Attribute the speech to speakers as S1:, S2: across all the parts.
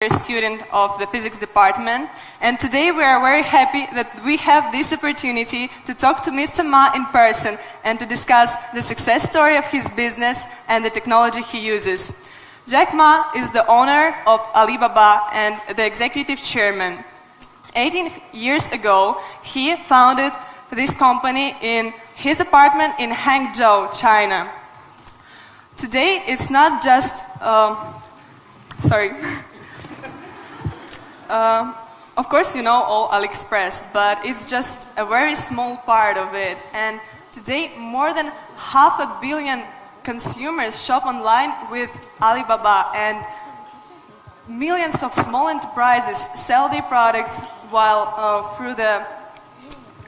S1: student of the physics department, and today we are very happy that we have this opportunity to talk to Mr. Ma in person and to discuss the success story of his business and the technology he uses. Jack Ma is the owner of Alibaba and the executive chairman. 18 years ago, he founded this company in his apartment in Hangzhou, China. Today, it's not just, of course you know all AliExpress, but it's just a very small part of it. And today, more than 500 million consumers shop online with Alibaba, and millions of small enterprises sell their products while through the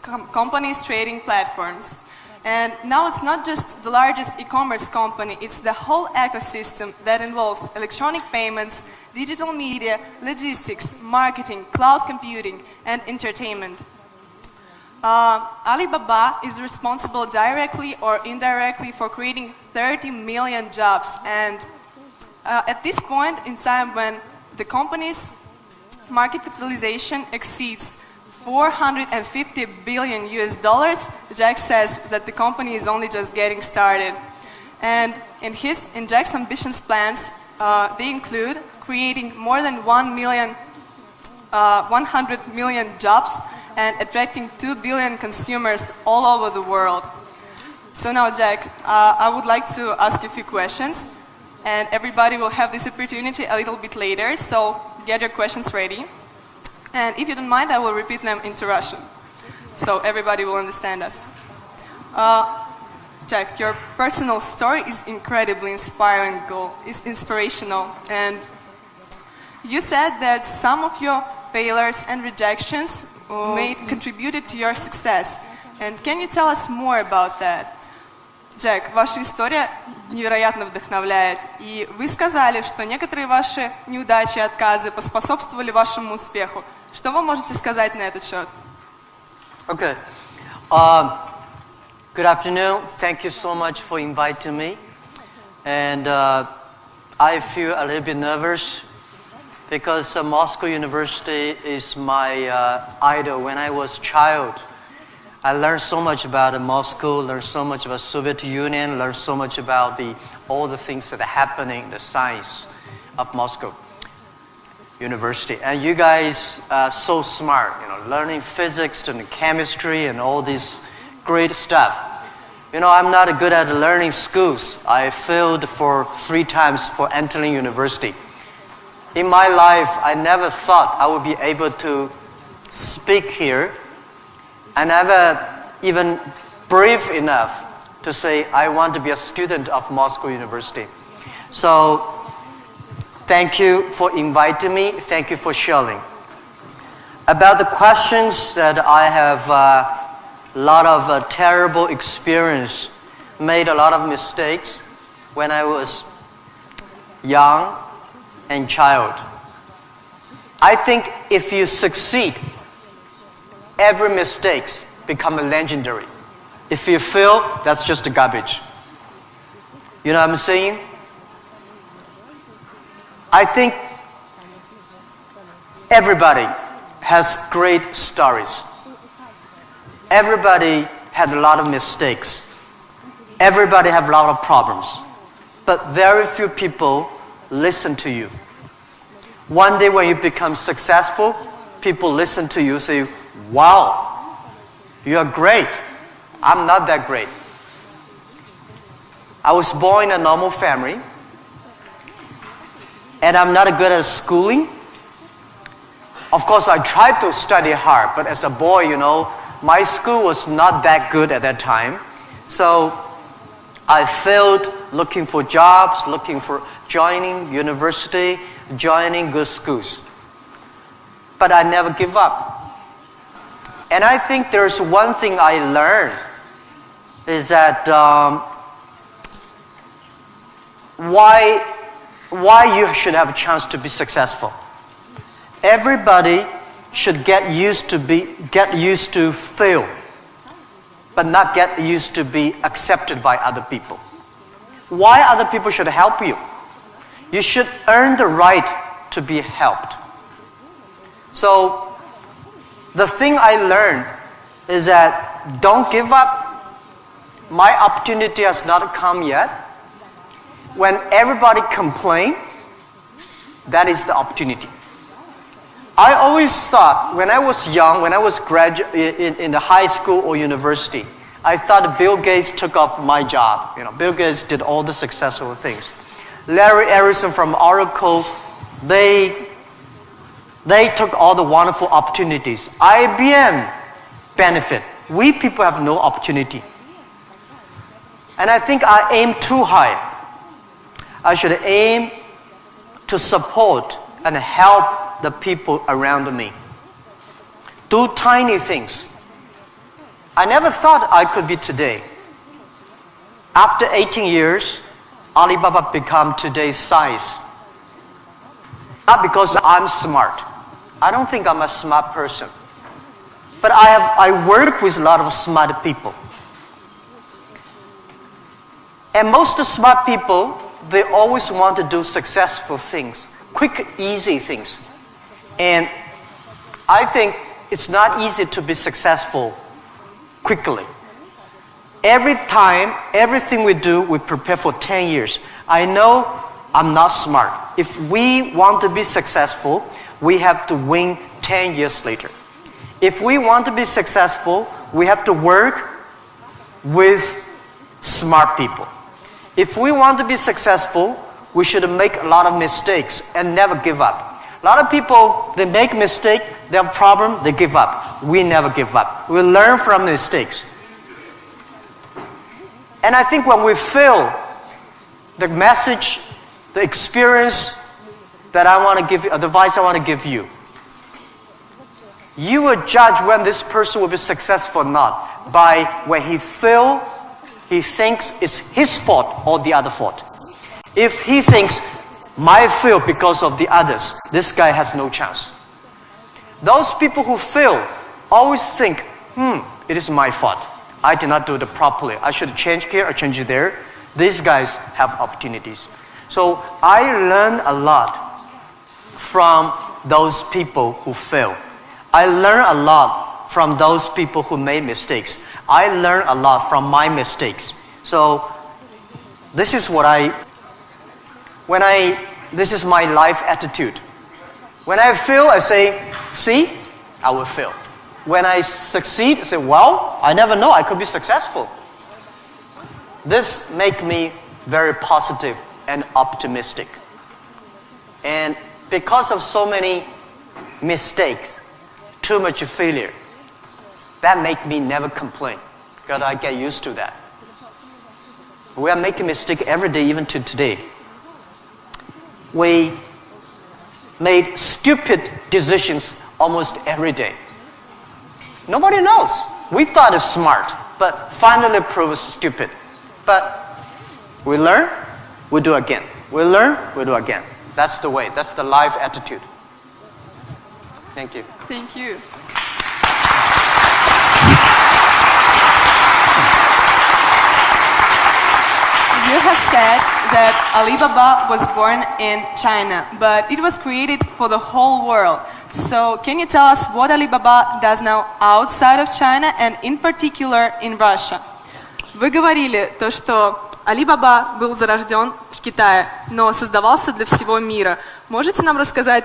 S1: company's trading platforms. And now it's not just the largest e-commerce company, it's the whole ecosystem that involves electronic payments, digital media, logistics, marketing, cloud computing, and entertainment. Alibaba is responsible directly or indirectly for creating 30 million jobs, and at this point in time when the company's market capitalization exceeds $450 billion US, Jack says that the company is only just getting started. And in Jack's ambitions plans, they include creating more than 100 million jobs and attracting 2 billion consumers all over the world. So now, Jack, I would like to ask you a few questions, and everybody will have this opportunity a little bit later, so get your questions ready. And if you don't mind, I will repeat them into Russian, so everybody will understand us. Jack, your personal story is incredibly inspirational, and you said that some of your failures and rejections contributed to your success. And can you tell us more about that? Джек, ваша история невероятно вдохновляет, и вы сказали, что некоторые ваши неудачи и отказы поспособствовали вашему успеху. Что вы можете сказать на этот счет?
S2: Okay. Good afternoon. Thank you so much for inviting me. And I feel a little bit nervous because Moscow University is my idol. When I was a child, I learned so much about Moscow, learned so much about Soviet Union, learned so much about all the things that are happening, the science of Moscow University. And you guys are so smart, learning physics and chemistry and all this great stuff. I'm not good at learning schools. I failed for 3 times for entering university. In my life, I never thought I would be able to speak here. I never even brave enough to say I want to be a student of Moscow University. So thank you for inviting me. Thank you for sharing. About the questions that I have a lot of terrible experience, made a lot of mistakes when I was young and child. I think if you succeed, every mistake becomes legendary. If you fail, that's just garbage. You know what I'm saying? I think everybody has great stories. Everybody had a lot of mistakes. Everybody have a lot of problems. But very few people listen to you. One day when you become successful, people listen to you, say, wow, you are great. I'm not that great. I was born in a normal family, and I'm not good at schooling. Of course, I tried to study hard, but as a boy, my school was not that good at that time. So I failed looking for jobs, looking for joining university, joining good schools. But I never give up. And I think there's one thing I learned is that why you should have a chance to be successful. Everybody should get used to fail, but not get used to be accepted by other people. Why other people should help you? You should earn the right to be helped. So the thing I learned is that don't give up. My opportunity has not come yet. When everybody complains, that is the opportunity. I always thought when I was young, when I was in the high school or university, I thought Bill Gates took off my job. Bill Gates did all the successful things. Larry Ellison from Oracle, they took all the wonderful opportunities. IBM benefit. We people have no opportunity. And I think I aim too high. I should aim to support and help the people around me. Do tiny things. I never thought I could be today. After 18 years, Alibaba become today's size. Not because I'm smart. I don't think I'm a smart person. But I work with a lot of smart people. And most smart people, they always want to do successful things, quick, easy things. And I think it's not easy to be successful quickly. Every time, everything we do, we prepare for 10 years. I know I'm not smart. If we want to be successful, we have to win 10 years later. If we want to be successful, we have to work with smart people. If we want to be successful, we should make a lot of mistakes and never give up. A lot of people, they make mistakes, they have a problem, they give up. We never give up. We learn from mistakes. And I think when we fail, the message, the experience that I want to give you, advice I want to give you, you will judge when this person will be successful or not by when he fails, he thinks it's his fault or the other fault. If he thinks, my fail because of the others, this guy has no chance. Those people who fail always think, it is my fault. I did not do it properly. I should change here or change there. These guys have opportunities. So I learn a lot from those people who fail. I learn a lot from those people who made mistakes. I learn a lot from my mistakes. So this is this is my life attitude. When I fail, I say, see, I will fail. When I succeed, I say, well, I never know, I could be successful. This makes me very positive and optimistic. And because of so many mistakes, too much failure, that makes me never complain, because I get used to that. We are making mistakes every day, even to today. We made stupid decisions almost every day. Nobody knows. We thought it's smart, but finally proved stupid. But we learn, we do again. We learn, we do again. That's the way. That's the life attitude. Thank you.
S1: Thank you. You have said that Alibaba was born in China, but it was created for the whole world. So can you tell us what Alibaba does now outside of China and in particular in Russia? Вы говорили то, что Alibaba был зарожден в Китае, но создавался для всего мира. Можете нам рассказать,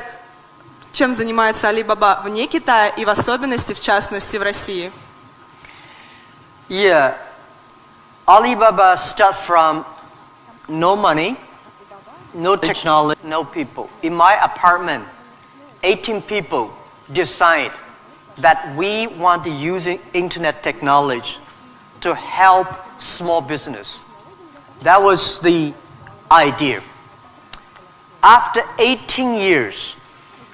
S1: чем занимается Alibaba вне Китая и в особенности, в частности, в России?
S2: Yeah, Alibaba started from no money, no technology, no people. In my apartment, 18 people decide that we want to use internet technology to help small business. That was the idea. After 18 years,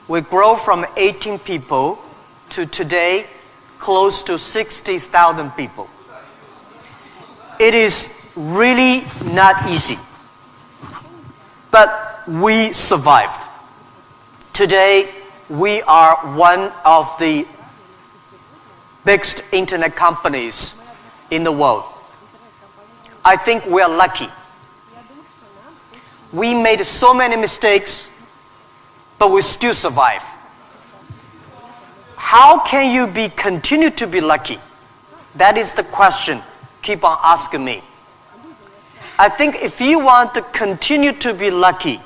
S2: we grow from 18 people to today close to 60,000 people. It is really not easy, but we survived. Today, we are one of the biggest internet companies in the world. I think we are lucky. We made so many mistakes, but we still survive. How can you continue to be lucky? That is the question. Keep on asking me. I think if you want to continue to be lucky,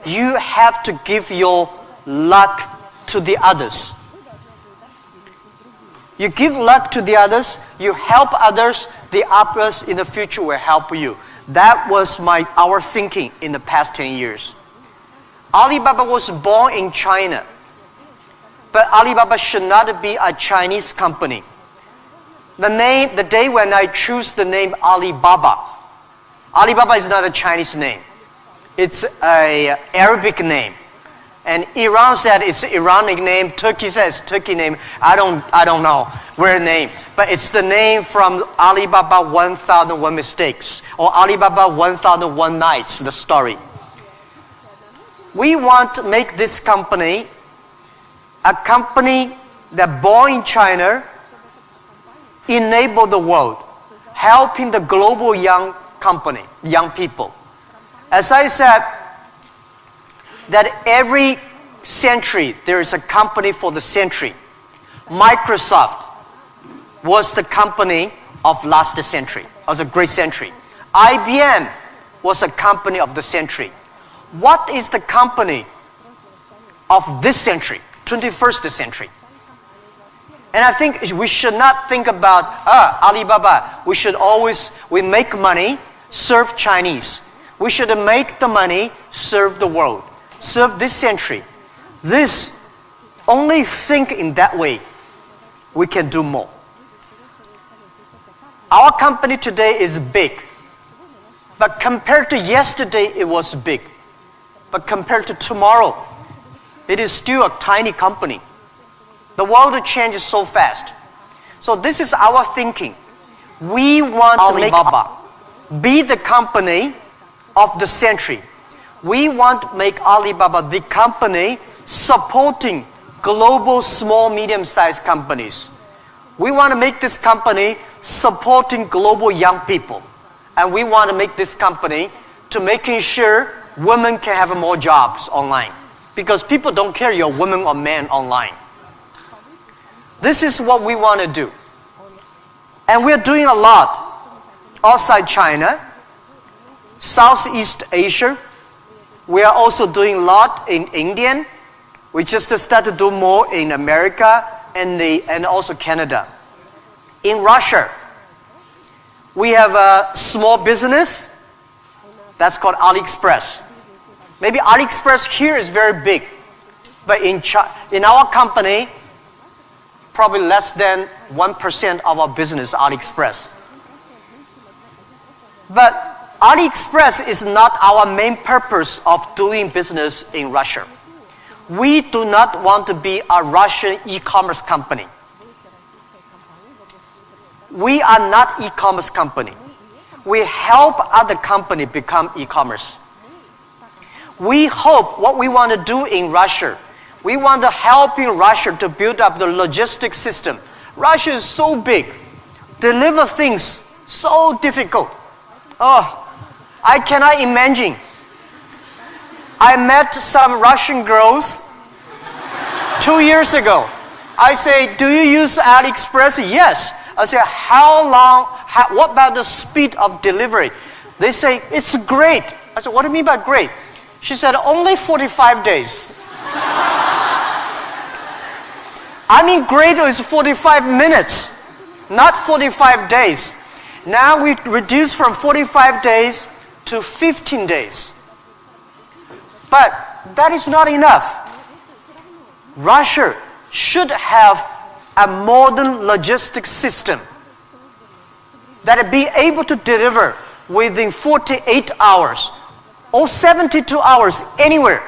S2: you have to give your luck to the others. You give luck to the others, you help others, the others in the future will help you. That was our thinking in the past 10 years. Alibaba was born in China, but Alibaba should not be a Chinese company. The day when I choose the name Alibaba, Alibaba is not a Chinese name. It's an Arabic name. And Iran said it's Iranic name. Turkey says Turkey name. I don't know where name. But it's the name from Alibaba 1001 Mistakes or Alibaba 1001 Nights, the story. We want to make this company a company that born in China, enable the world, helping the global young people. As I said, that every century there is a company for the century. Microsoft was the company of last century, was a great century. IBM was a company of the century. What is the company of this century, 21st century? And I think we should not think about Alibaba. We make money, serve Chinese. We should make the money, serve the world, serve this century. Only think in that way, we can do more. Our company today is big, but compared to yesterday, it was big. But compared to tomorrow, it is still a tiny company. The world changes so fast. So this is our thinking. We want to make Alibaba be the company of the century. We want to make Alibaba the company supporting global small, medium-sized companies. We want to make this company supporting global young people. And we want to make this company to making sure women can have more jobs online. Because people don't care you're a woman or man online. This is what we want to do. And we're doing a lot outside China, Southeast Asia. We are also doing a lot in India. We just started to do more in America and also Canada. In Russia, we have a small business that's called AliExpress. Maybe AliExpress here is very big, but in our company, probably less than 1% of our business is AliExpress. But AliExpress is not our main purpose of doing business in Russia. We do not want to be a Russian e-commerce company. We are not e-commerce company. We help other companies become e-commerce. We hope what we want to do in Russia, we want to help in Russia to build up the logistics system. Russia is so big. Deliver things so difficult. Oh, I cannot imagine. I met some Russian girls 2 years ago. I say, do you use AliExpress? Yes. I say, what about the speed of delivery? They say, it's great. I said, what do you mean by great? She said, only 45 days. I mean, great is 45 minutes, not 45 days. Now we reduce from 45 days to 15 days. But that is not enough. Russia should have a modern logistics system that will be able to deliver within 48 hours or 72 hours anywhere,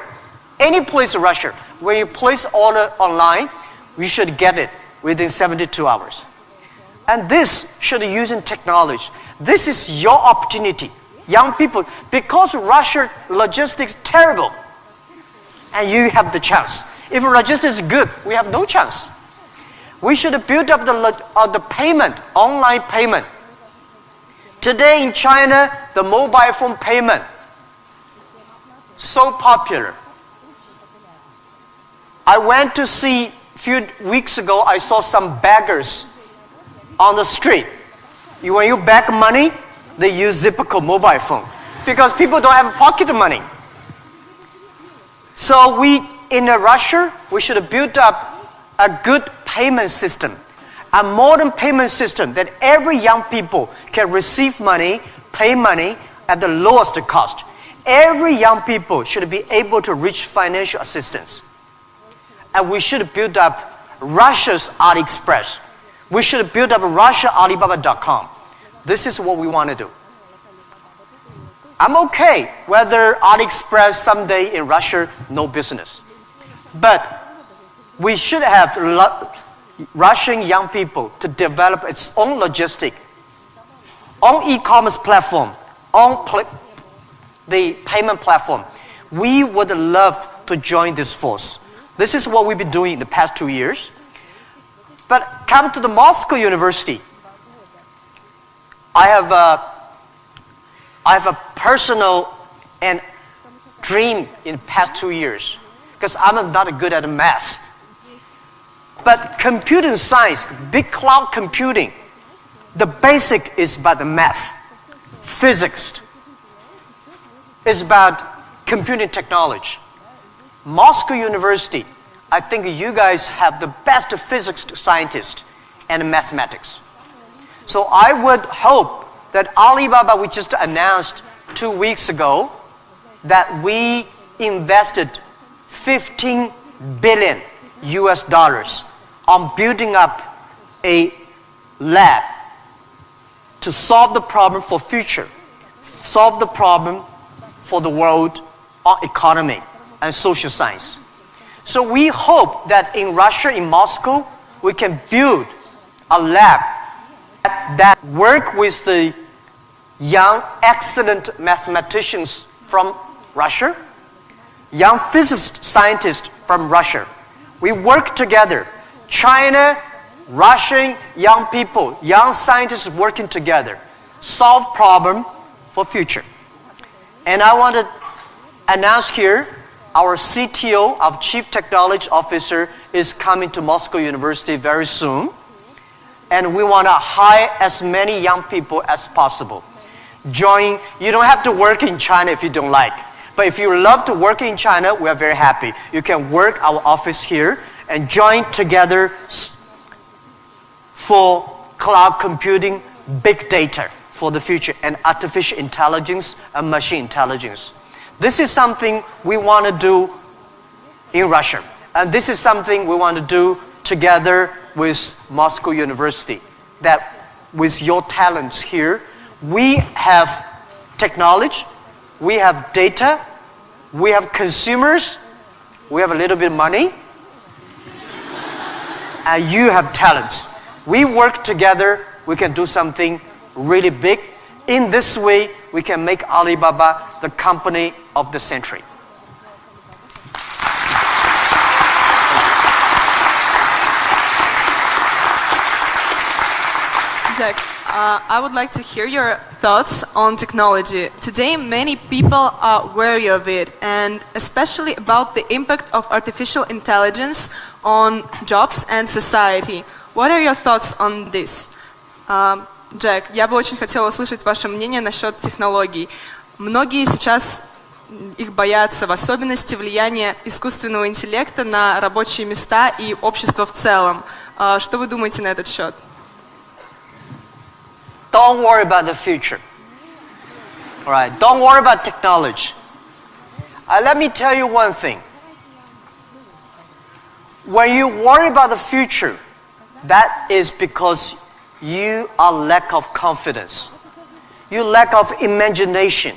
S2: any place in Russia. When you place order online, you should get it within 72 hours. And this should be using technology. This is your opportunity, young people, because Russia logistics is terrible, and you have the chance. If logistics is good, we have no chance. We should build up the payment, online payment. Today in China, the mobile phone payment, so popular. I went to see, a few weeks ago, I saw some beggars on the street. When you beg money, they use Zipco mobile phone because people don't have pocket money. So in Russia, we should build up a good payment system, a modern payment system that every young people can receive money, pay money at the lowest cost. Every young people should be able to reach financial assistance. And we should build up Russia's AliExpress. We should build up Russia Alibaba.com. This is what we want to do. I'm okay whether AliExpress someday in Russia, no business. But we should have Russian young people to develop its own logistic, own e-commerce platform, the payment platform. We would love to join this force. This is what we've been doing in the past 2 years. But come to the Moscow University. I have a personal and dream in the past 2 years because I'm not good at math. But computing science, big cloud computing, the basic is about the math. Physics is about computing technology. Moscow University, I think you guys have the best physics scientists and mathematics. So I would hope that Alibaba, we just announced 2 weeks ago, that we invested $15 billion on building up a lab to solve the problem for future, solve the problem for the world economy and social science. So we hope that in Russia, in Moscow, we can build a lab that work with the young, excellent mathematicians from Russia, young physicist scientists from Russia. We work together. China, Russian young people, young scientists working together, solve problem for future. And I want to announce here, our CTO, our Chief Technology Officer, is coming to Moscow University very soon. And we want to hire as many young people as possible. Join, you don't have to work in China if you don't like. But if you love to work in China, we are very happy. You can work our office here and join together for cloud computing, big data for the future, and artificial intelligence and machine intelligence. This is something we want to do in Russia. And this is something we want to do together with Moscow University. That with your talents here, we have technology, we have data, we have consumers, we have a little bit of money, and you have talents. We work together, we can do something really big. In this way, we can make Alibaba the company of the century.
S1: Jack, I would like to hear your thoughts on technology. Today, many people are wary of it, and especially about the impact of artificial intelligence on jobs and society. What are your thoughts on this? Джек, я бы очень хотела услышать ваше мнение насчет технологий. Многие сейчас их боятся, в особенности влияния искусственного интеллекта на рабочие места и общество в целом. Что вы думаете на этот счет?
S2: Don't worry about the future. All right, don't worry about technology. Let me tell you one thing. When you worry about the future, that is because you are lack of confidence. You lack of imagination.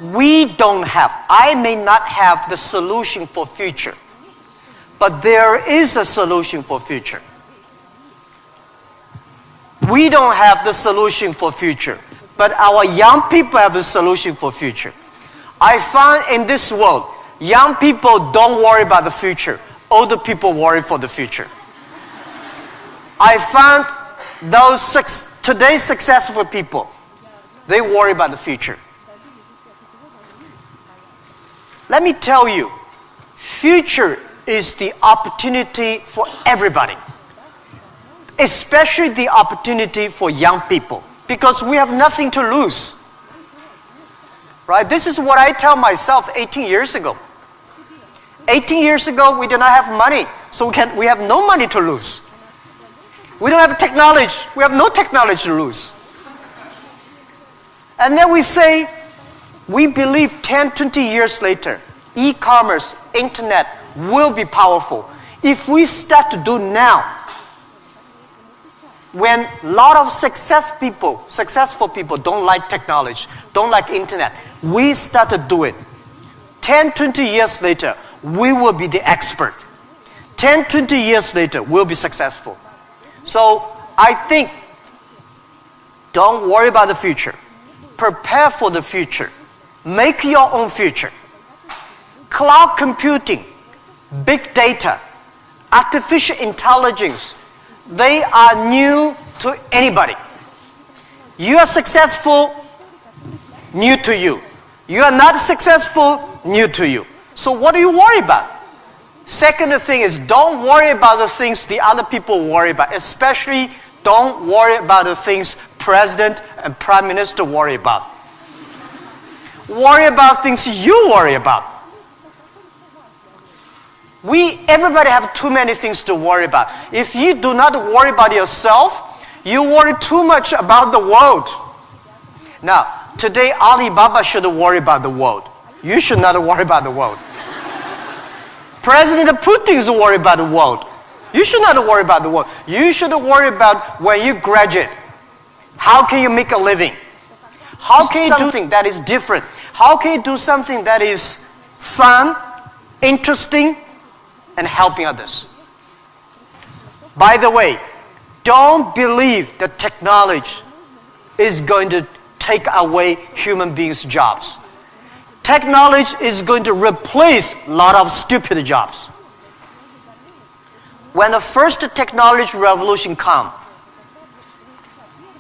S2: We don't have, I may not have the solution for future, but there is a solution for future. We don't have the solution for future, but our young people have the solution for future. I find in this world, young people don't worry about the future. Older people worry for the future. I found those today's successful people, they worry about the future. Let me tell you, future is the opportunity for everybody, especially the opportunity for young people, because we have nothing to lose. Right? This is what I tell myself 18 years ago. 18 years ago, we did not have money, so we have no money to lose. We don't have technology. We have no technology to lose. And then we say, we believe 10, 20 years later, e-commerce, internet will be powerful. If we start to do now, when a lot of successful people don't like technology, don't like internet, we start to do it. 10, 20 years later, we will be the expert. 10, 20 years later, we'll be successful. So I think, don't worry about the future. Prepare for the future. Make your own future. Cloud computing, big data, artificial intelligence, they are new to anybody. You are successful, new to you. You are not successful, new to you. So what do you worry about? Second thing is, don't worry about the things the other people worry about. Especially, don't worry about the things President and Prime Minister worry about. Worry about things you worry about. Everybody have too many things to worry about. If you do not worry about yourself, you worry too much about the world. Now, today Alibaba should worry about the world. You should not worry about the world. President Putin is worried about the world. You should not worry about the world. You should worry about when you graduate. How can you make a living? How can you do something that is different? How can you do something that is fun, interesting, and helping others? By the way, don't believe that technology is going to take away human beings' jobs. Technology is going to replace a lot of stupid jobs. When the first technology revolution comes,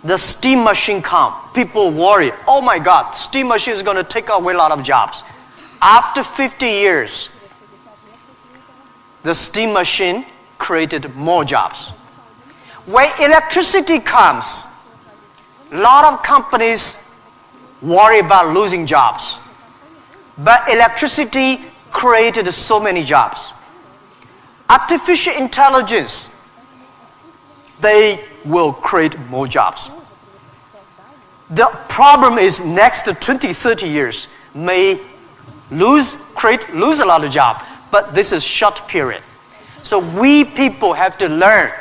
S2: the steam machine comes, people worry, oh my God, steam machine is going to take away a lot of jobs. After 50 years, the steam machine created more jobs. When electricity comes, a lot of companies worry about losing jobs. But electricity created so many jobs. Artificial intelligence, they will create more jobs. The problem is next 20, 30 years may lose a lot of jobs, but this is short period. So we people have to learn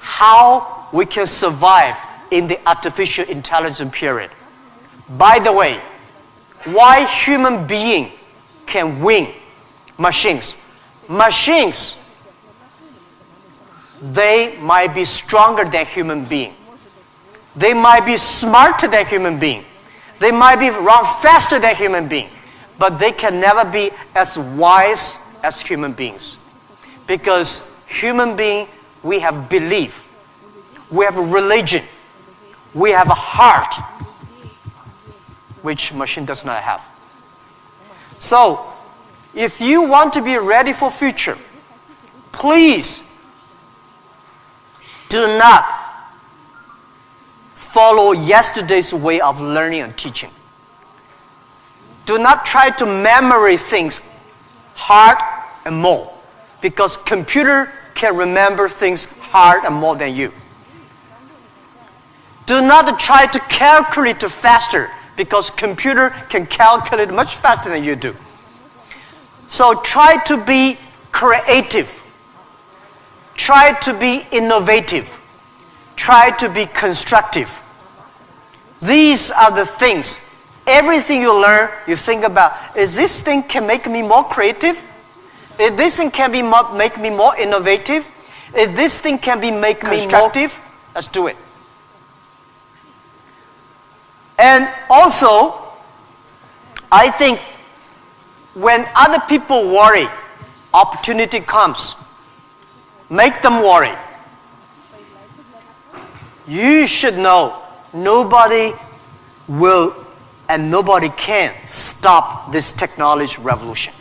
S2: how we can survive in the artificial intelligence period. By the way, why human being can win machines? Machines, they might be stronger than human being. They might be smarter than human being. They might be run faster than human being. But they can never be as wise as human beings. Because human being, we have belief. We have a religion. We have a heart, which machine does not have. So, if you want to be ready for future, please do not follow yesterday's way of learning and teaching. Do not try to memorize things hard and more, because computer can remember things hard and more than you. Do not try to calculate faster, because computer can calculate much faster than you do. So try to be creative. Try to be innovative. Try to be constructive. These are the things. Everything you learn, you think about, is this thing can make me more creative? If this thing can make me more innovative? If this thing can make me constructive? Let's do it. And also, I think when other people worry, opportunity comes. Make them worry. You should know nobody will and nobody can stop this technology revolution.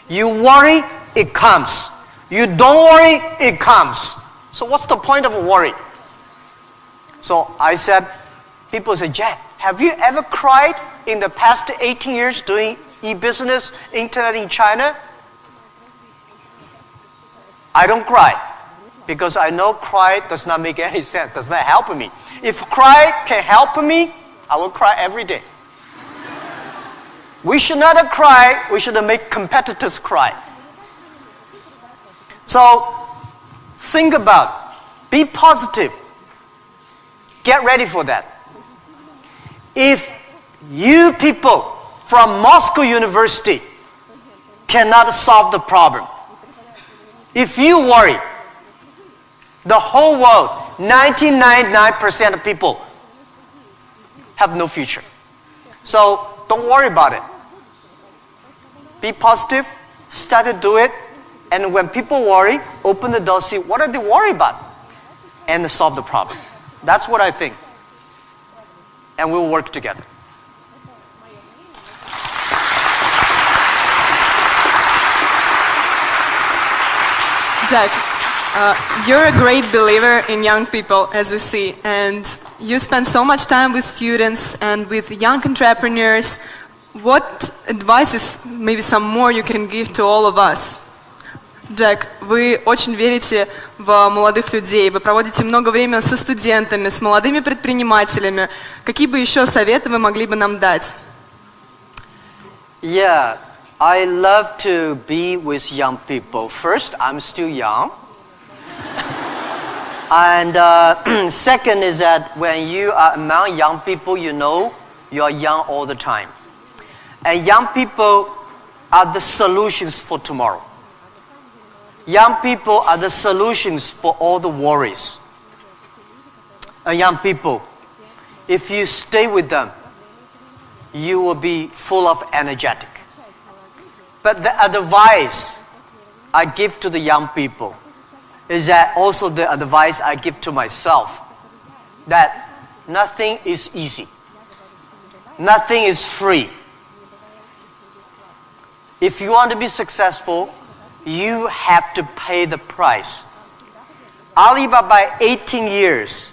S2: You worry, it comes.
S3: You don't worry, it comes. So what's the point of worry? So I said, people say, Jack, have you ever cried in the past 18 years doing e-business, internet in China? I don't cry because I know cry does not make any sense, does not help me. If cry can help me, I will cry every day. We should not cry, we should make competitors cry. So think about, be positive. Get ready for that. If you people from Moscow University cannot solve the problem, if you worry, the whole world, 99% of people have no future. So don't worry about it. Be positive, start to do it, and when people worry, open the door, see what are they worried about, and solve the problem. That's what I think. And we'll work together.
S1: Jack, you're a great believer in young people, as we see, and you spend so much time with students and with young entrepreneurs. What advices, maybe some more, you can give to all of us? Джек, вы очень верите в молодых людей, вы проводите много времени со студентами, с молодыми предпринимателями. Какие бы еще советы вы могли бы нам дать?
S2: Yeah, I love to be with young people. First, I'm still young. And second is that when you are among young people, you know you are young all the time. And young people are the solutions for tomorrow. Young people are the solutions for all the worries. And young people, if you stay with them, you will be full of energetic. But the advice I give to the young people is that also the advice I give to myself, that nothing is easy. Nothing is free. If you want to be successful, you have to pay the price. Alibaba, 18 years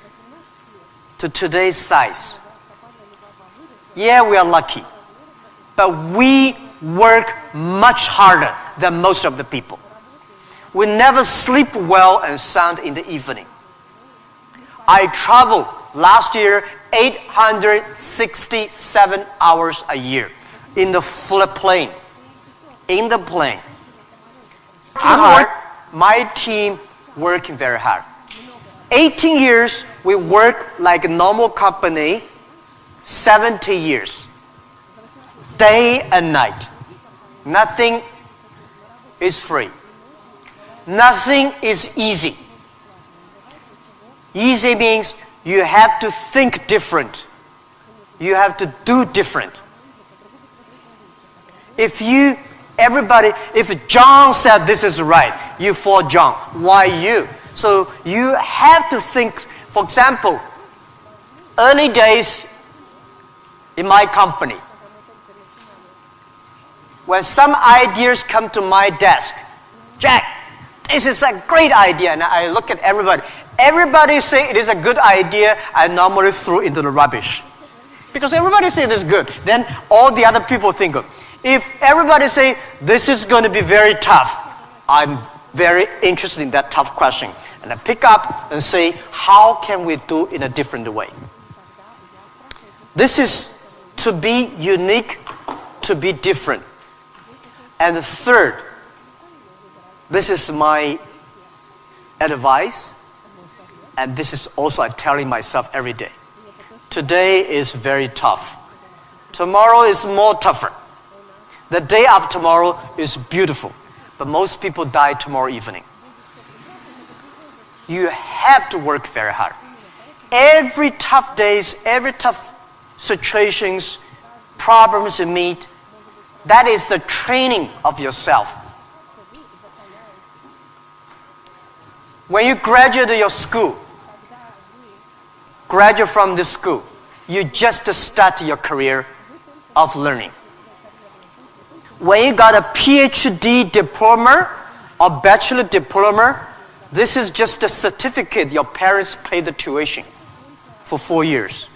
S2: to today's size. Yeah, we are lucky, but we work much harder than most of the people. We never sleep well and sound in the evening. I traveled last year 867 hours a year in the plane. In the plane. My team working very hard. 18 years, we work like a normal company. 70 years. Day and night. Nothing is free. Nothing is easy. Easy means you have to think different. You have to do different. If John said this is right, you follow John. Why you? So you have to think, for example, early days in my company, when some ideas come to my desk, Jack, this is a great idea, and I look at everybody. Everybody say it is a good idea, I normally throw into the rubbish. Because everybody say it is good, then all the other people think of. If everybody say this is going to be very tough, I'm very interested in that tough question. And I pick up and say, how can we do in a different way? This is to be unique, to be different. And third, this is my advice, and this is also I'm telling myself every day. Today is very tough. Tomorrow is more tougher. The day after tomorrow is beautiful, but most people die tomorrow evening. You have to work very hard. Every tough days, every tough situations, problems you meet, that is the training of yourself. When you graduate your school, graduate from this school, you just start your career of learning. When you got a PhD diploma,
S3: or bachelor diploma, this is just a certificate your parents paid the tuition for 4 years.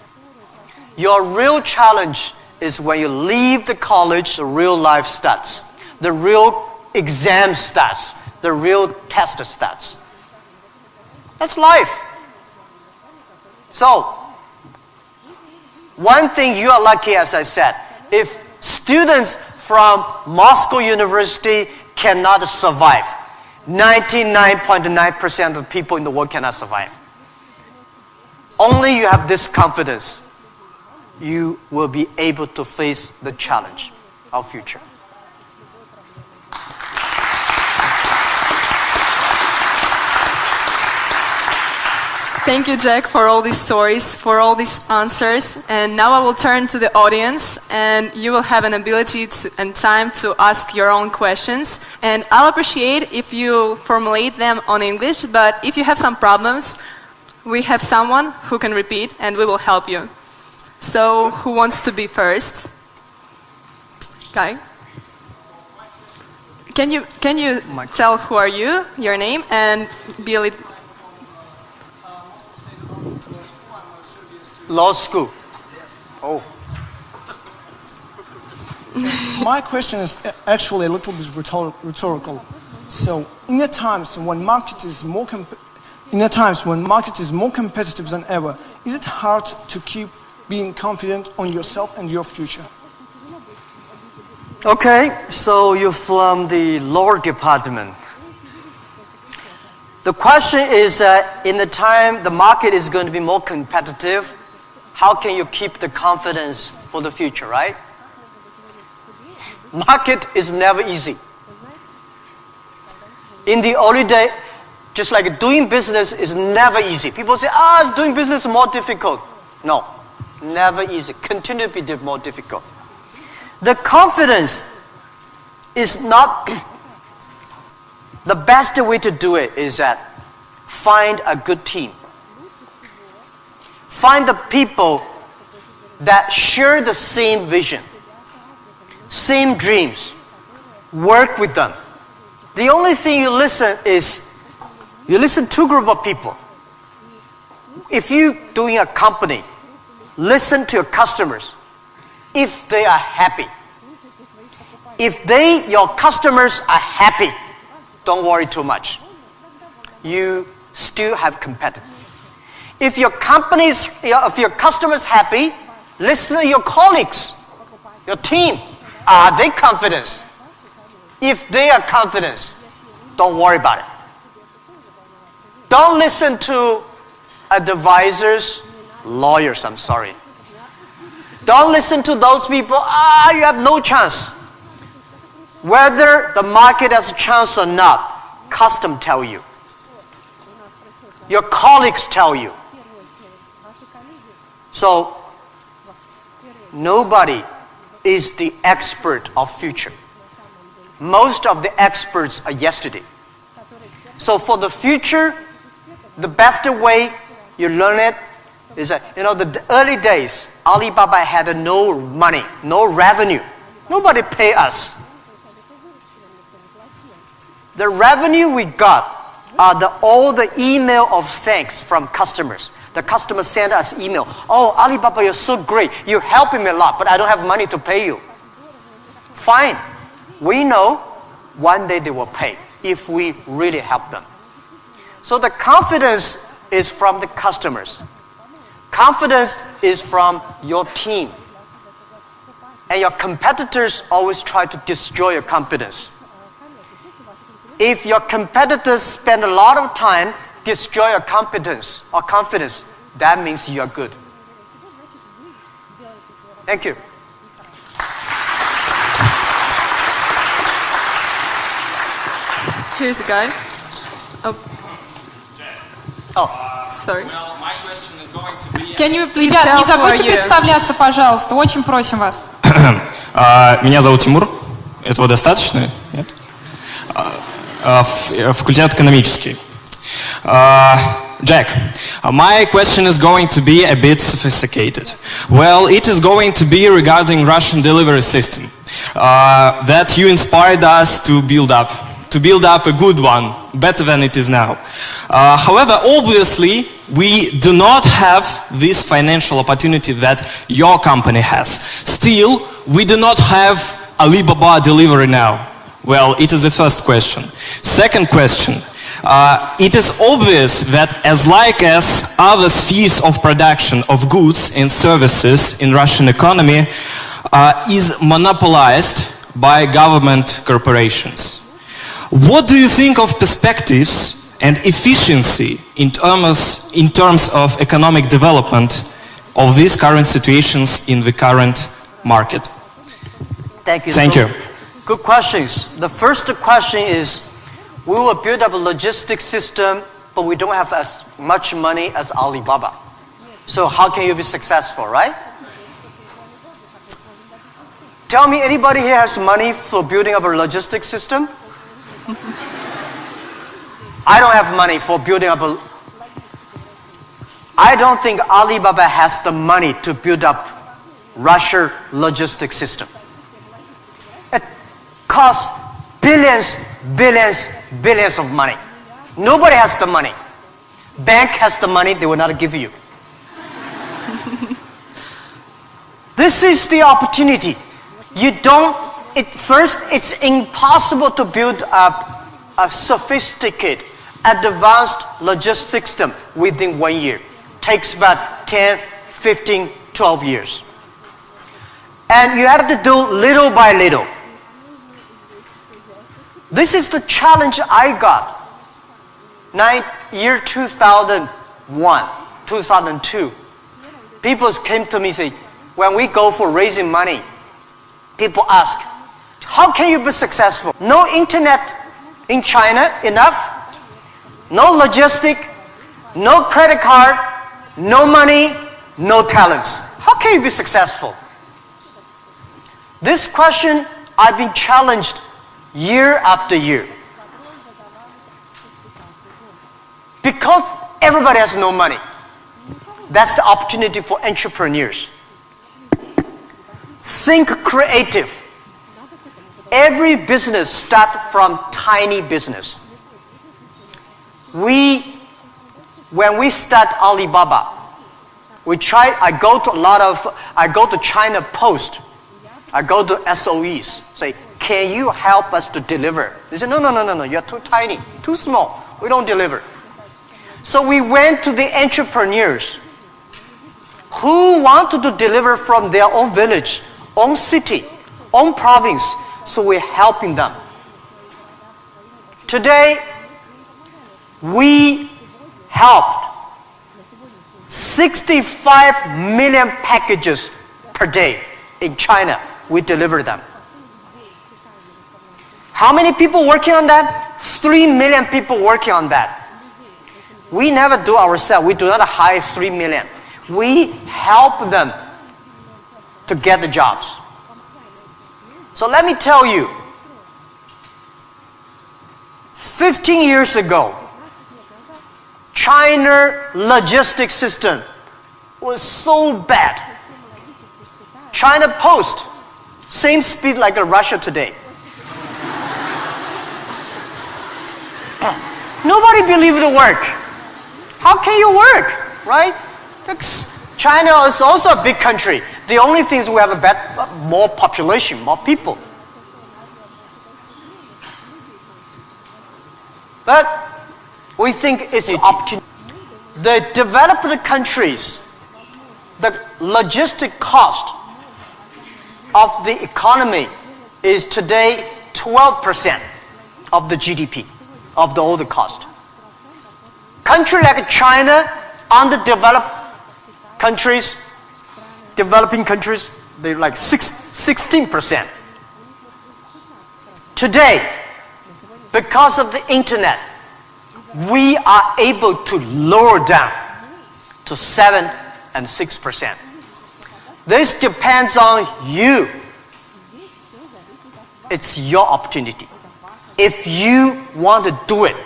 S3: Your real challenge is when you leave the college, the real life starts. The real exam starts. The real test starts. That's life. So, one thing you are lucky, as I said, if students from Moscow University cannot survive, 99.9% of people in the world cannot survive. Only you have this confidence, you will be able to face the challenge of future.
S1: Thank you, Jack, for all these stories, for all these answers. And now I will turn to the audience, and you will have an ability and time to ask your own questions. And I'll appreciate if you formulate them on English, but if you have some problems, we have someone who can repeat, and we will help you. So, who wants to be first? Guy? Can you tell who are you, your name, and be a little...
S3: Law school. Oh.
S4: My question is actually a little bit rhetorical. So, in the times when market is more competitive than ever, is it hard to keep being confident on yourself and your future?
S3: Okay, so you're from the law department. The question is, in the time the market is going to be more competitive, how can you keep the confidence for the future, right? Market is never easy. In the early day, just like doing business is never easy. People say, doing business is more difficult. No, never easy. Continue to be more difficult. The confidence is not, the best way to do it is that find a good team. Find the people that share the same vision, same dreams. Work with them. The only thing you listen to a group of people. If you're doing a company, listen to your customers. If they are happy. If your customers are happy, don't worry too much. You still have competitors. If your customers happy, listen to your colleagues, your team. Are they confident? If they are confident, don't worry about it. Don't listen to advisors, lawyers, I'm sorry. Don't listen to those people, you have no chance. Whether the market has a chance or not, custom tell you. Your colleagues tell you. So, nobody is the expert of future. Most of the experts are yesterday. So for the future, the best way you learn it is that, the early days, Alibaba had no money, no revenue. Nobody pay us. The revenue we got are all the email of thanks from customers. The customers send us email. Oh, Alibaba, you're so great. You're helping me a lot, but I don't have money to pay you. Fine. We know one day they will pay if we really help them. So the confidence is from the customers. Confidence is from your team. And your competitors always try to destroy your confidence. If your competitors spend a lot of time destroy your competence or confidence, that means you are good. Thank you.
S1: Here's a guy. Sorry.
S5: Well, my question is going to be...
S1: Can you please
S6: Ребят,
S1: tell
S6: не
S1: who are
S6: забудьте
S1: you?
S6: представляться, пожалуйста. Очень просим вас.
S5: Меня зовут Тимур. Этого достаточно? Нет? Факультет экономический. Jack, my question is going to be a bit sophisticated. Well, it is going to be regarding Russian delivery system that you inspired us to build up to build up a good one, better than it is now. However, obviously, we do not have this financial opportunity that your company has. Still, we do not have Alibaba delivery now. Well, it is the first question. Second question. It is obvious that as other spheres of production of goods and services in Russian economy is monopolized by government corporations. What do you think of perspectives and efficiency in terms of economic development of these current situations in the current market?
S2: Thank you.
S5: Thank you.
S2: Good questions. The first question is, we will build up a logistics system, but we don't have as much money as Alibaba. So how can you be successful, right? Tell me, anybody here has money for building up a logistics system? I don't have money for building up a... I don't think Alibaba has the money to build up Russia logistics system. It costs billions, billions, billions of money. Nobody has the money. Bank has the money, they will not give you. This is the opportunity. First, it's impossible to build up a sophisticated, advanced logistics system within 1 year. Takes about 10, 15, 12 years. And you have to do little by little. This is the challenge I got. Year 2001, 2002. People came to me and say, when we go for raising money, people ask, how can you be successful? No internet in China enough, no logistic, no credit card, no money, no talents. How can you be successful? This question I've been challenged year after year. Because everybody has no money. That's the opportunity for entrepreneurs. Think creative. Every business starts from tiny business. When we start Alibaba, I go to China Post. I go to SOEs, say, can you help us to deliver? They say, no, you're too tiny, too small. We don't deliver. So we went to the entrepreneurs who wanted to deliver from their own village, own city, own province. So we're helping them. Today, we helped 65 million packages per day in China. We deliver them. How many people working on that? 3 million people working on that. We never do ourselves. We do not hire 3 million. We help them to get the jobs. So let me tell you, 15 years ago, China logistics system was so bad. China Post, same speed like Russia today. Nobody believed it would work. How can you work, right? China is also a big country. The only thing is we have more population, more people. But we think it's opportunity. The developed countries, the logistic cost of the economy is today 12% of the GDP, of the older cost. Country like China, underdeveloped countries, developing countries, they're like 16%. Today, because of the internet, we are able to lower down to 7 and 6%. This depends on you. It's your opportunity. If you want to do it,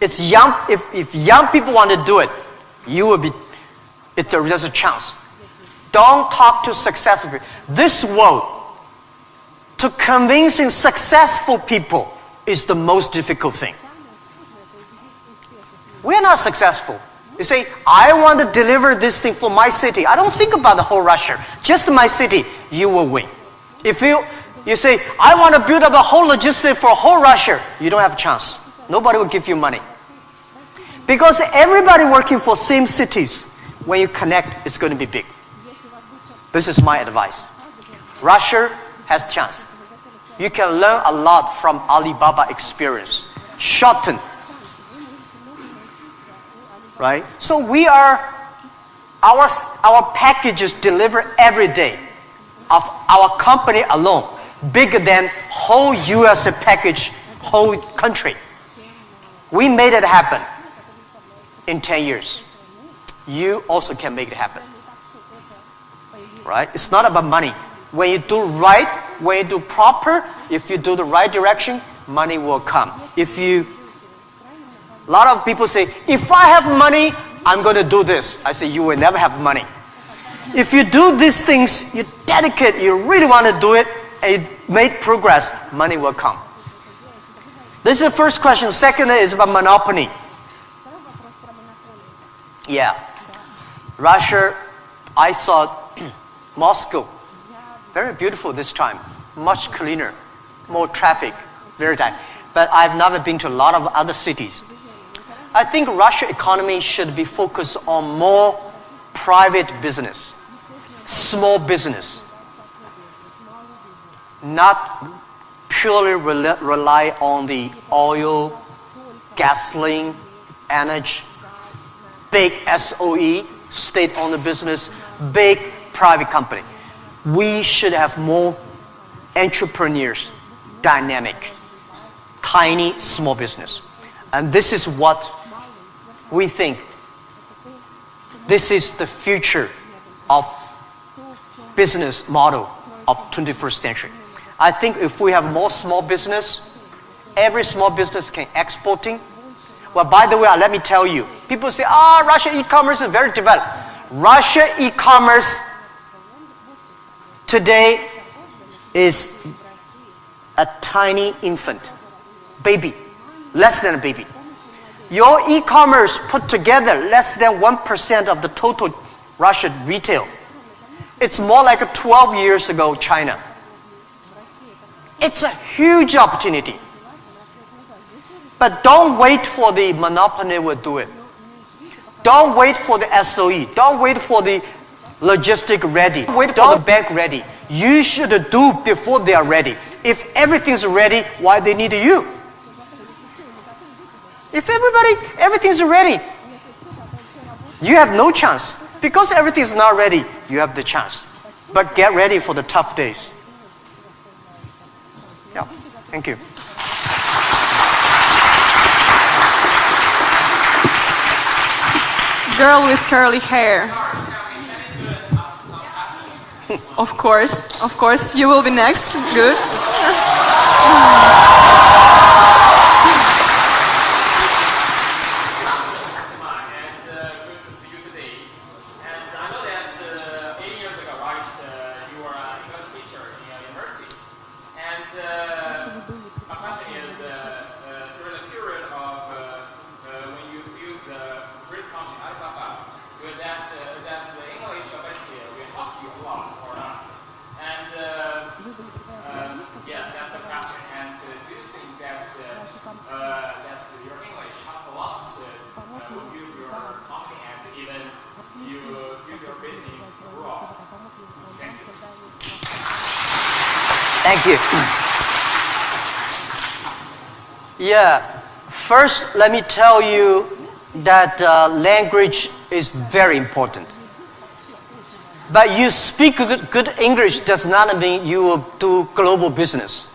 S2: if young people want to do it, there's a chance. Don't talk to successful people. This world, to convincing successful people
S3: is the most difficult thing. We are not successful. You say, I want to deliver this thing for my city. I don't think about the whole Russia. Just my city, you will win. If you say, I want to build up a whole logistic for whole Russia, you don't have a chance. Nobody will give you money. Because everybody working for same cities, when you connect, it's going to be big. This is my advice. Russia has chance. You can learn a lot from Alibaba experience. Shorten. Right? So our packages deliver every day of our company alone, bigger than whole US package, whole country. We made it happen in 10 years. You also can make it happen. Right? It's not about money. When you do right, when you do proper, if you do the right direction, money will come. A lot of people say, if I have money, I'm going to do this. I say, you will never have money. If you do these things, you dedicate, you really want to do it, and you make progress, money will come. This is the first question. Second is about monopoly. Yeah. Russia, I saw Moscow. Very beautiful this time. Much cleaner. More traffic. Very tight. But I've never been to a lot of other cities. I think Russia economy should be focused on more private business, small business, not purely rely on the oil, gasoline, energy, big SOE, state-owned business, big private company. We should have more entrepreneurs, dynamic, tiny, small business. And this is what we think. This is the future of business model of 21st century. I think if we have more small business, every small business can exporting. Well, by the way, let me tell you, people say, Russia e-commerce is very developed. Russia e-commerce today is a tiny infant, baby, less than a baby. Your e-commerce put together less than 1% of the total Russian retail. It's more like 12 years ago China. It's a huge opportunity. But don't wait for the monopoly will do it. Don't wait for the SOE. Don't wait for the logistic ready. Wait for the bank ready. You should do before they are ready. If everything's ready, why they need you? If everything's ready, you have no chance. Because everything's not ready, you have the chance. But get ready for the tough days. Yeah, thank you.
S1: Girl with curly hair. Of course, you will be next. Good.
S3: Thank you. Yeah, first let me tell you that language is very important. But you speak good English does not mean you will do global business.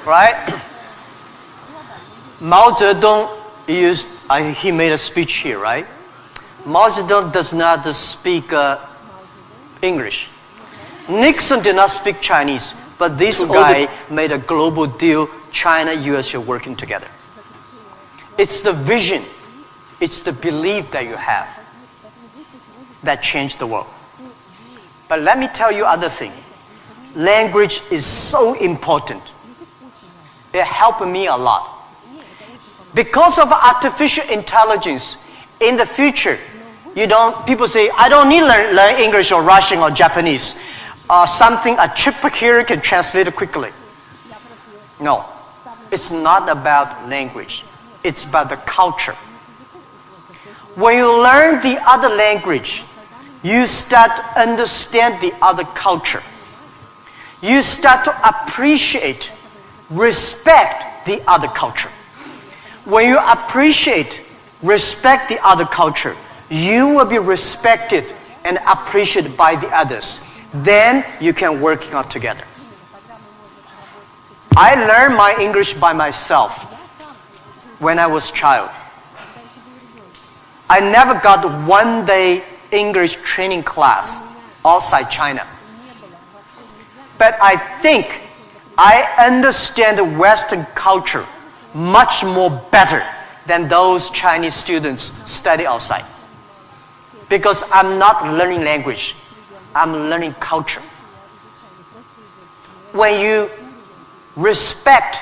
S3: Right? Mao Zedong he made a speech here, right? Mao Zedong does not speak English. Nixon did not speak Chinese, but this guy made a global deal, China, US are working together. It's the vision, it's the belief that you have that changed the world. But let me tell you other thing. Language is so important. It helped me a lot. Because of artificial intelligence, in the future, people say, I don't need to learn English or Russian or Japanese. Something, a chip here can translate it quickly. No, it's not about language. It's about the culture. When you learn the other language, you start to understand the other culture. You start to appreciate, respect the other culture. When you appreciate, respect the other culture, you will be respected and appreciated by the others. Then you can work out together. I learned my English by myself when I was a child. I never got one day English training class outside China. But I think I understand the Western culture much more better than those Chinese students study outside. Because I'm not learning language, I'm learning culture. When you respect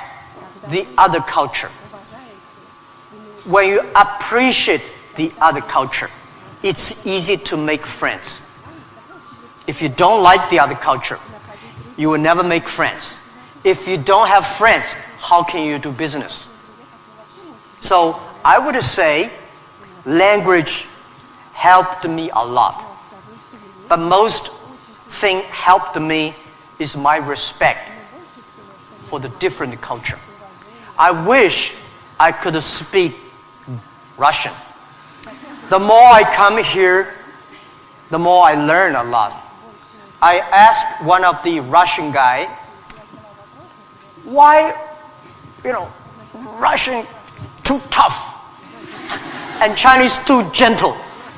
S3: the other culture, when you appreciate the other culture, it's easy to make friends. If you don't like the other culture, you will never make friends. If you don't have friends, how can you do business? So I would say language helped me a lot. But most thing helped me is my respect for the different culture. I wish I could speak Russian. The more I come here, the more I learn a lot. I asked one of the Russian guy, why, Russian too tough and Chinese too gentle?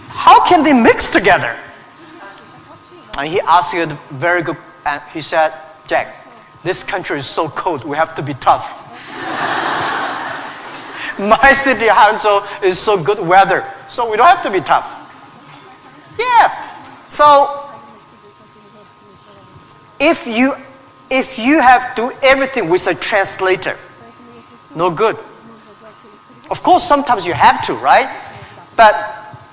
S3: How can they mix together? And he asked a very good, and he said, Jack, this country is so cold, we have to be tough. My city, Hangzhou, is so good weather, so we don't have to be tough. Yeah. So if you have to do everything with a translator, no good. Of course, sometimes you have to, right? But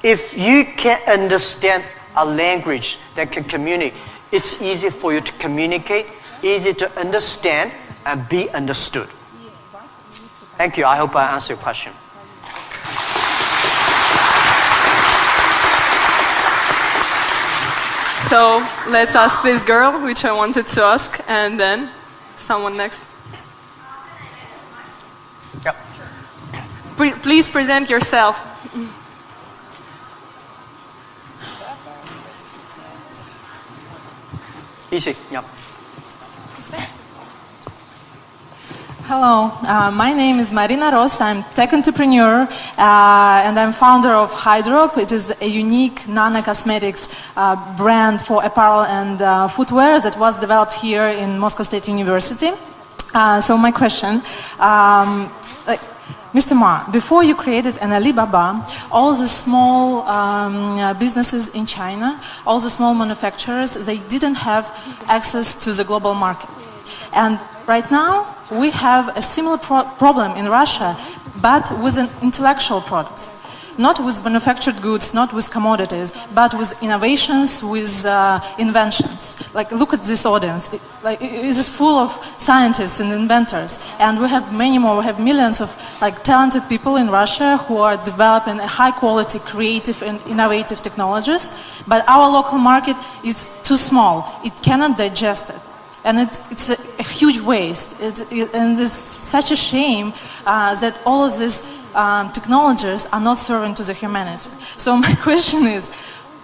S3: if you can understand a language that can communicate, it's easy for you to communicate, easy to understand, and be understood. Thank you. I hope I answered your question.
S1: So let's ask this girl, which I wanted to ask, and then someone next.
S3: Yep.
S1: Please present yourself.
S3: Easy. Yep.
S7: Hello, my name is Marina Ross. I'm tech entrepreneur and I'm founder of Hydrop. It is a unique nano-cosmetics brand for apparel and footwear that was developed here in Moscow State University. So my question, Mr. Ma, before you created an Alibaba, all the small businesses in China, all the small manufacturers, they didn't have access to the global market. And right now, we have a similar problem in Russia, but with intellectual products. Not with manufactured goods, not with commodities, but with innovations, with inventions. Like, look at this audience. It is full of scientists and inventors. And we have many more. We have millions of talented people in Russia who are developing high-quality, creative, and innovative technologies. But our local market is too small. It cannot digest it. And it's a huge waste. And it's such a shame that all of these technologies are not serving to the humanity. So my question is,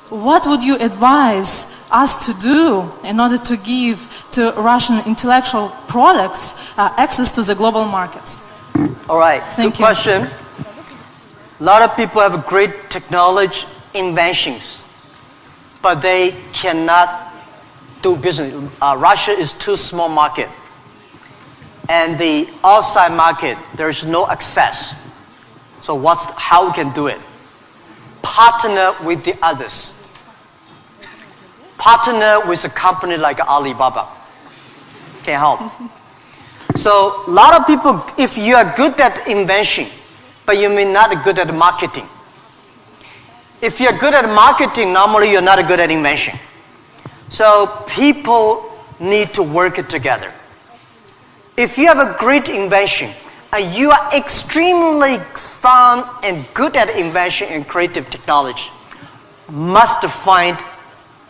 S7: what would you advise us to do in order to give to Russian intellectual products access to the global markets?
S3: All right,
S7: Thank
S3: good
S7: you.
S3: question. A lot of people have great technology inventions, but they cannot do business. Russia is too small market. And the outside market, there is no access. So how we can do it? Partner with the others. Partner with a company like Alibaba. Can help. So a lot of people, if you are good at invention, but you may not be good at marketing. If you're good at marketing, normally you're not good at invention. So people need to work together. If you have a great invention and you are extremely fun and good at invention and creative technology, must find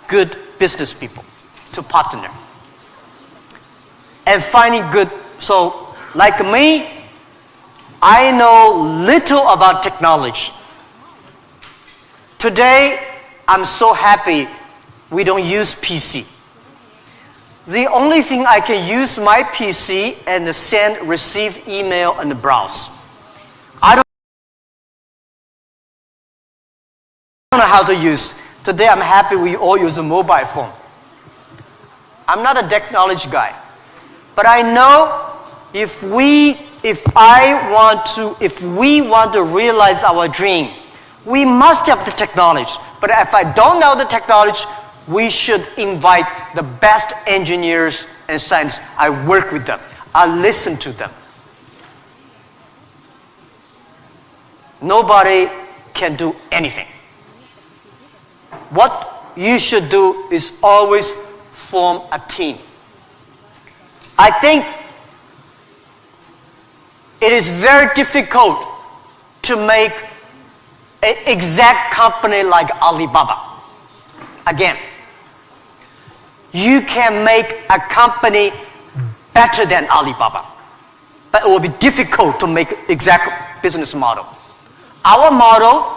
S3: good business people to partner. And finding good, so like me, I know little about technology. Today, I'm so happy we don't use PC. The only thing I can use my PC and send, receive email and browse. I don't know how to use. Today I'm happy we all use a mobile phone. I'm not a technology guy. But I know if we want to realize our dream, we must have the technology. But if I don't know the technology, we should invite the best engineers and scientists. I work with them. I listen to them. Nobody can do anything. What you should do is always form a team. I think it is very difficult to make an exact company like Alibaba. Again, you can make a company better than Alibaba, but it will be difficult to make exact business model. Our model,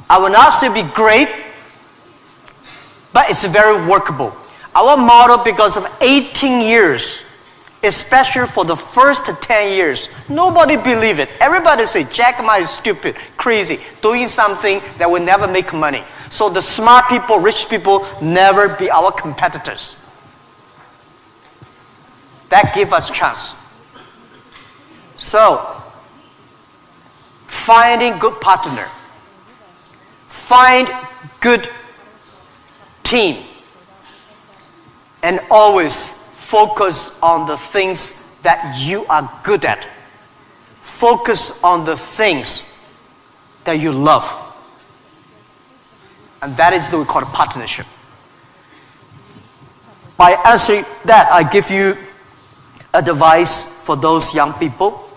S3: I will not say be great, but it's very workable. Our model, because of 18 years, especially for the first 10 years, nobody believed it. Everybody say, Jack Ma is stupid, crazy, doing something that will never make money. So the smart people, rich people, never be our competitors. That gives us chance. So, finding good partner, find good team, and always focus on the things that you are good at. Focus on the things that you love. And that is what we call a partnership. By answering that, I give you advice for those young people.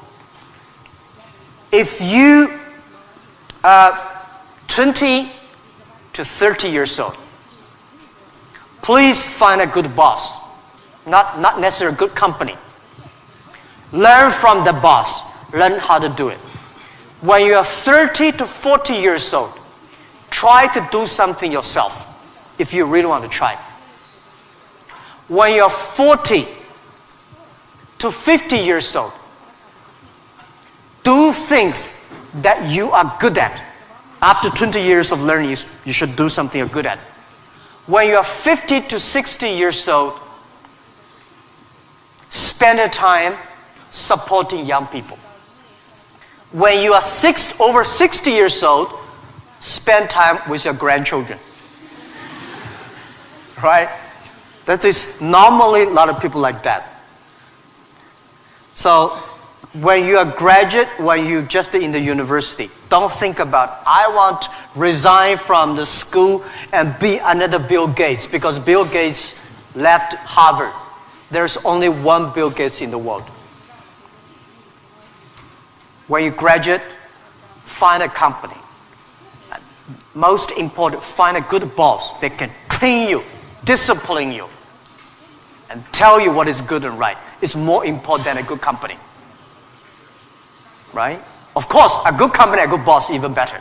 S3: If you are 20 to 30 years old, please find a good boss. Not necessarily a good company. Learn from the boss. Learn how to do it. When you are 30 to 40 years old, try to do something yourself if you really want to try. When you are 40 to 50 years old, do things that you are good at. After 20 years of learning, you should do something you're good at. When you are 50 to 60 years old, spend your time supporting young people. When you are over 60 years old, spend time with your grandchildren. Right? That is normally a lot of people like that. So when you are graduate, when you just in the university, don't think about, I want to resign from the school and be another Bill Gates, because Bill Gates left Harvard. There's only one Bill Gates in the world. When you graduate, find a company. Most important, find a good boss that can train you, discipline you, and tell you what is good and right. It's more important than a good company. Right? Of course, a good company, a good boss, even better.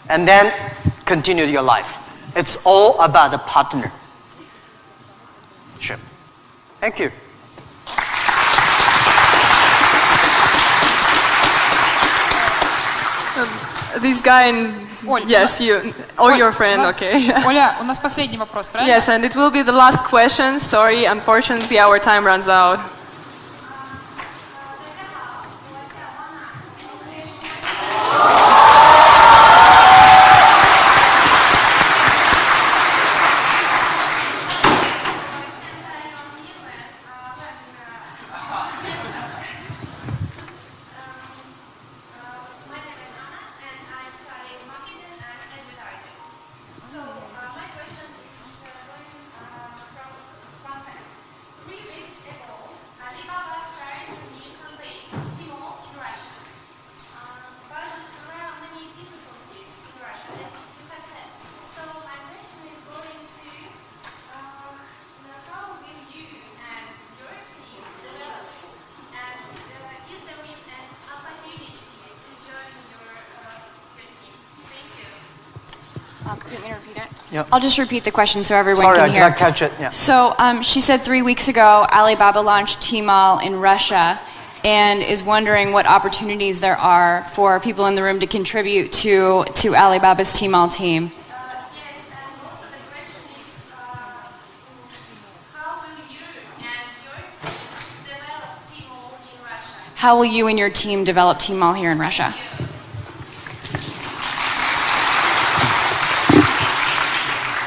S3: And then continue your life. It's all about the partner. Sure. Thank you.
S1: This guy in...
S6: Оль,
S1: Yes, you. Or your friend, okay.
S6: Оля, у нас последний вопрос, правильно?
S1: Yes, and it will be the last question. Sorry, unfortunately, our time runs out.
S8: You want me to repeat it?
S2: Yeah.
S8: I'll just repeat the question so everyone
S2: Sorry, I
S8: can
S2: did
S8: hear.
S2: not catch it. Yeah.
S8: So she said 3 weeks ago Alibaba launched Tmall in Russia and is wondering what opportunities there are for people in the room to contribute to Alibaba's Tmall team.
S9: Yes, and also the question is, how will you and your team develop Tmall in Russia?
S8: How will you and your team develop Tmall here in Russia?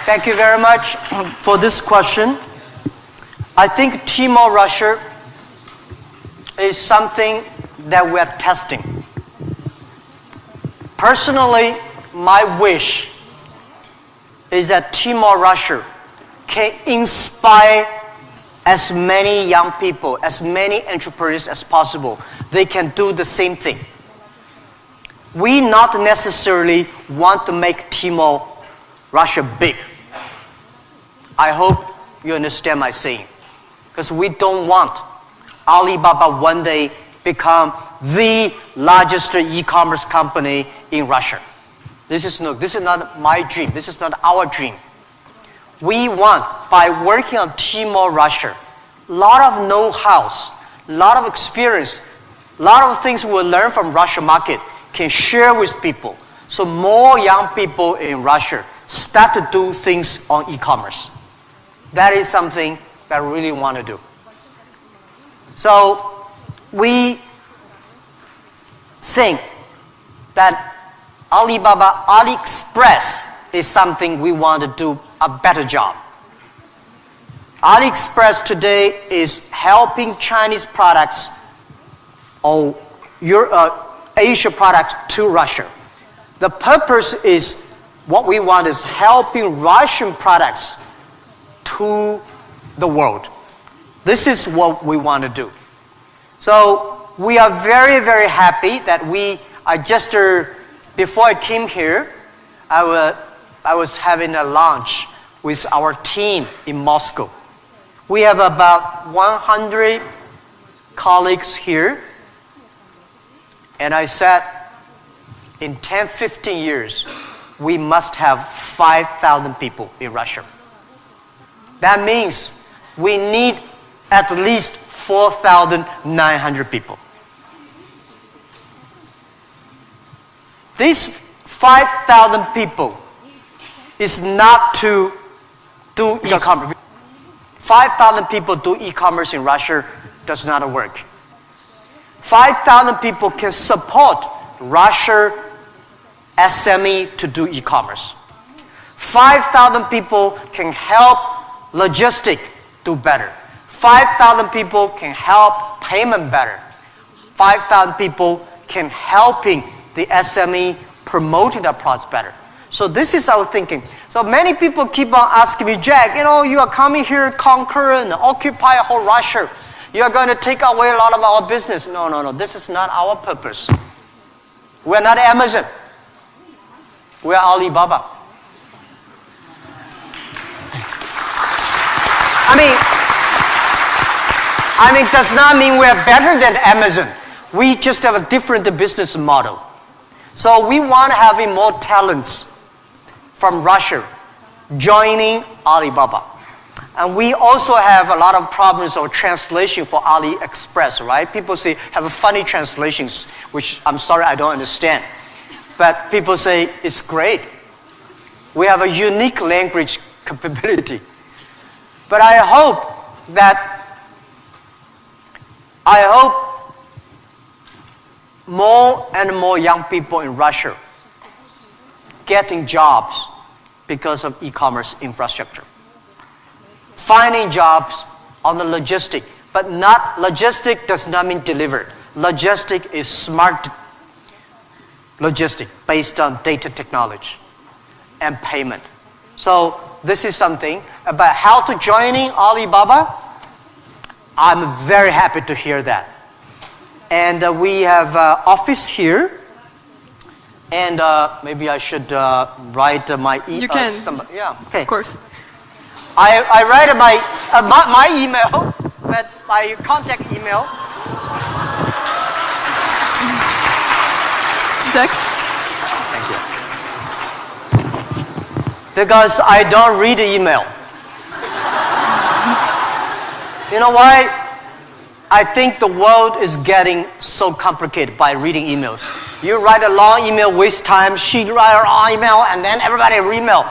S2: Thank you very much for this question. I think Tmall Russia is something that we're testing. Personally, my wish is that Tmall Russia can inspire as many young people, as many entrepreneurs as possible. They can do the same thing. We not necessarily want to make Tmall Russia big. I hope you understand my saying. Because we don't want Alibaba one day become the largest e-commerce company in Russia. This is not my dream. This is not our dream. We want, by working on Tmall Russia, a lot of know-hows, a lot of experience, a lot of things we'll learn from Russian market can share with people. So more young people in Russia start to do things on e-commerce. That is something that I really want to do. So we think that Alibaba, AliExpress is something we want to do a better job. AliExpress today is helping Chinese products or Asia products to Russia. The purpose is what we want is helping Russian products to the world. This is what we want to do. So we are very, very happy that before I came here, I was having a lunch with our team in Moscow. We have about 100 colleagues here. And I said, in 10, 15 years, we must have 5,000 people in Russia. That means we need at least 4,900 people. These 5,000 people is not to do e-commerce. 5,000 people do e-commerce in Russia does not work. 5,000 people can support Russia SME to do e-commerce. 5,000 people can help logistics do better. 5,000 people can help payment better. 5,000 people can helping the SME promoting their products better. So this is our thinking. So many people keep on asking me, Jack, you are coming here, conquer and occupy whole Russia. You are going to take away a lot of our business. No. This is not our purpose. We are not Amazon. We are Alibaba. I mean, does not mean we are better than Amazon. We just have a different business model. So we want to have more talents from Russia joining Alibaba. And we also have a lot of problems of translation for AliExpress, right? People say, have funny translations, which I'm sorry, I don't understand. But people say, it's great. We have a unique language capability. But I hope more and more young people in Russia getting jobs because of e-commerce infrastructure. Finding jobs on the logistic, but not logistic does not mean delivered. Logistic is smart logistic based on data technology and payment. So this is something about how to joining Alibaba. I'm very happy to hear that. And we have office here. And maybe I should write my email.
S1: You can.
S2: Yeah, okay.
S1: Of course.
S2: I write my email, my contact email.
S1: Jack?
S2: Thank you. Because I don't read the email. You know why? I think the world is getting so complicated by reading emails. You write a long email, waste time. She write a long email, and then everybody email.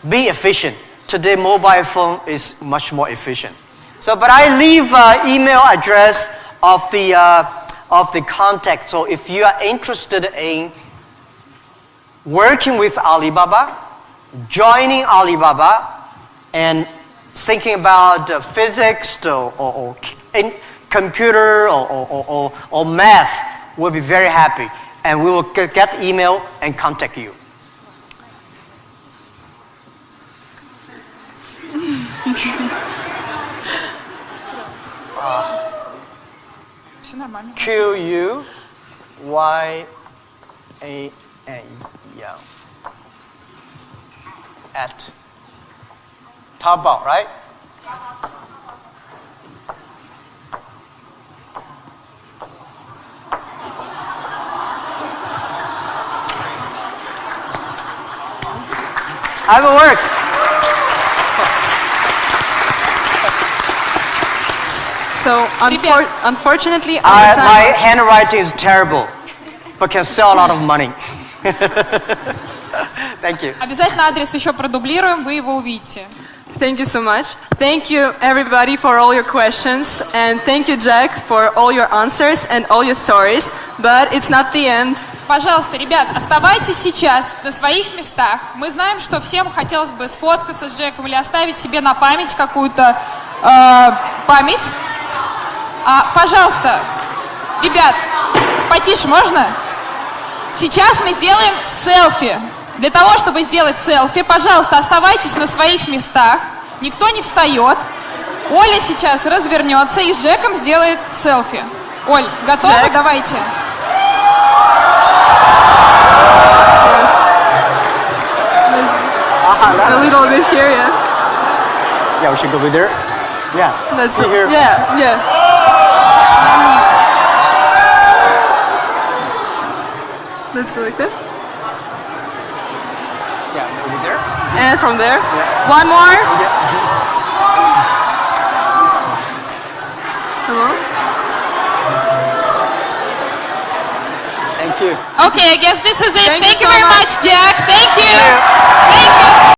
S2: Be efficient. Today, mobile phone is much more efficient. So, but I leave email address of the contact. So, if you are interested in working with Alibaba, joining Alibaba, and thinking about physics or in computer or math, we'll be very happy. And we will get email and contact you.
S6: Все нормально.
S2: QUYAN at Taobao, right? Haven't worked.
S1: So unfortunately,
S2: my handwriting is terrible, but can sell a lot of money. Thank you.
S6: Обязательно адрес еще продублируем, вы его увидите.
S1: Thank you so much. Thank you everybody for all your questions, and thank you Jack for all your answers and all your stories. But it's not the end.
S6: Пожалуйста, ребят, оставайтесь сейчас на своих местах. Мы знаем, что всем хотелось бы сфоткаться с Джеком или оставить себе на память какую-то память. Пожалуйста, ребят, потише можно? Сейчас мы сделаем селфи. Для того, чтобы сделать селфи, пожалуйста, оставайтесь на своих местах. Никто не встает. Оля сейчас развернется и с Джеком сделает селфи. Оль, готовы? Джек. Давайте.
S1: A little bit here, yes.
S2: Yeah, we should go over there. Yeah.
S1: Let's
S2: do here.
S1: Yeah, yeah. Let's do like that.
S2: Yeah, over there.
S1: And from there.
S2: Yeah.
S1: One more.
S2: Yeah.
S1: Come on.
S2: Thank you.
S6: Okay, I guess this is it. Thank you
S1: so
S6: very much, Jack. Thank you. Thank you.